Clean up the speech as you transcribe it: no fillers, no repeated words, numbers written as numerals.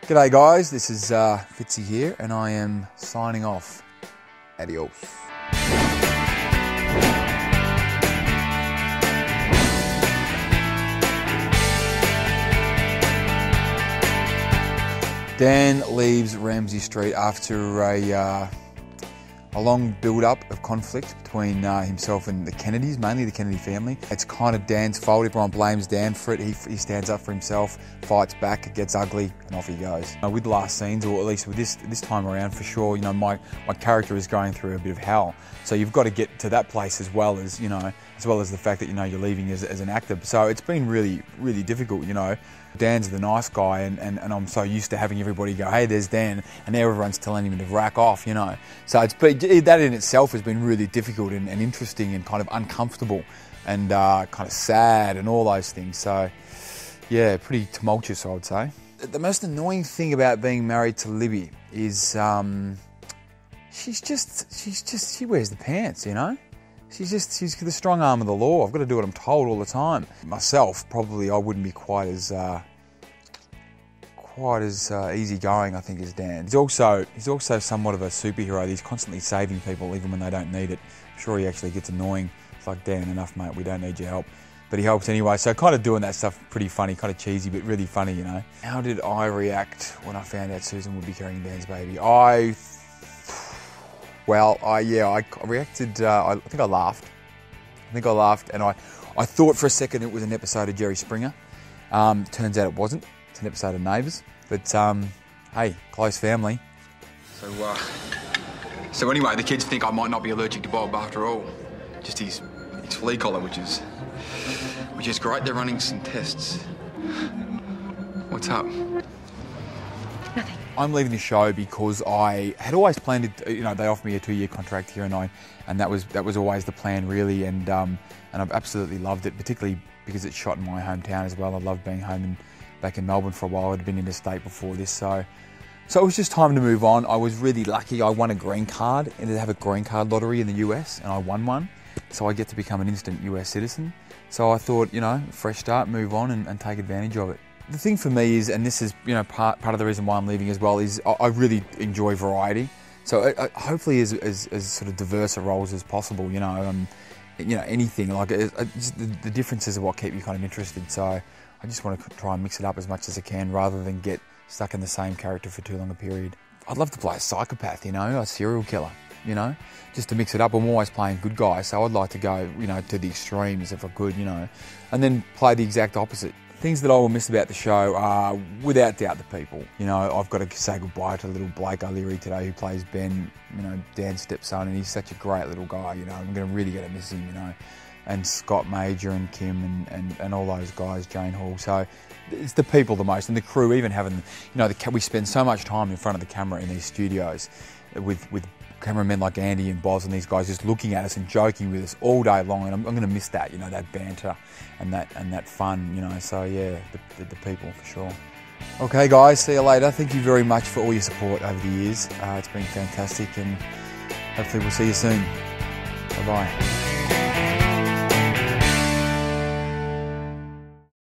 G'day guys, this is Fitzy here and I am signing off. Adios. Dan leaves Ramsay Street after a long build-up of conflict between himself and the Kennedys, mainly the Kennedy family. It's kind of Dan's fault. Everyone blames Dan for it. He stands up for himself, fights back, it gets ugly, and off he goes. With the last scenes, or at least with this time around, for sure, my character is going through a bit of hell. So you've got to get to that place as well as the fact that you're leaving as an actor. So it's been really, really difficult. Dan's the nice guy, and I'm so used to having everybody go, hey, there's Dan, and now everyone's telling him to rack off, So that in itself has been really difficult and interesting and kind of uncomfortable and kind of sad and all those things. So, yeah, pretty tumultuous, I would say. The most annoying thing about being married to Libby is she wears the pants, She's the strong arm of the law. I've got to do what I'm told all the time. Myself, probably I wouldn't be quite as easygoing, I think, as Dan. He's also somewhat of a superhero. He's constantly saving people even when they don't need it. I'm sure he actually gets annoying. It's like, Dan, enough, mate. We don't need your help. But he helps anyway. So kind of doing that stuff, pretty funny, kind of cheesy, but really funny, How did I react when I found out Susan would be carrying Dan's baby? I reacted, I think I laughed. And I thought for a second it was an episode of Jerry Springer. Turns out it wasn't. It's an episode of Neighbours. But, hey, close family. So anyway, the kids think I might not be allergic to Bob after all. Just his flea collar, which is great. They're running some tests. What's up? Nothing. I'm leaving the show because I had always planned to, they offered me a 2-year contract here, and that was always the plan, really, and I've absolutely loved it, particularly because it's shot in my hometown as well. I love being home and back in Melbourne for a while. I'd been interstate before this, so it was just time to move on. I was really lucky. I won a green card, and they have a green card lottery in the US, and I won one, so I get to become an instant US citizen. So I thought, fresh start, move on and take advantage of it. The thing for me is, and this is part of the reason why I'm leaving as well, is I really enjoy variety. So hopefully as sort of diverse a roles as possible, anything. Like the differences are what keep you kind of interested. So I just want to try and mix it up as much as I can rather than get stuck in the same character for too long a period. I'd love to play a psychopath, a serial killer, just to mix it up. I'm always playing good guy, so I'd like to go, to the extremes if I could, and then play the exact opposite. Things that I will miss about the show are, without doubt, the people. I've got to say goodbye to little Blake O'Leary today, who plays Ben, Dan's stepson, and he's such a great little guy, I'm really going to miss him, and Scott Major and Kim and all those guys, Jane Hall. So it's the people the most, and the crew, even having, we spend so much time in front of the camera in these studios with cameramen like Andy and Boz and these guys just looking at us and joking with us all day long, and I'm going to miss that, that banter and that fun, so yeah, the people for sure. Okay guys, see you later. Thank you very much for all your support over the years. It's been fantastic, and hopefully we'll see you soon. Bye-bye.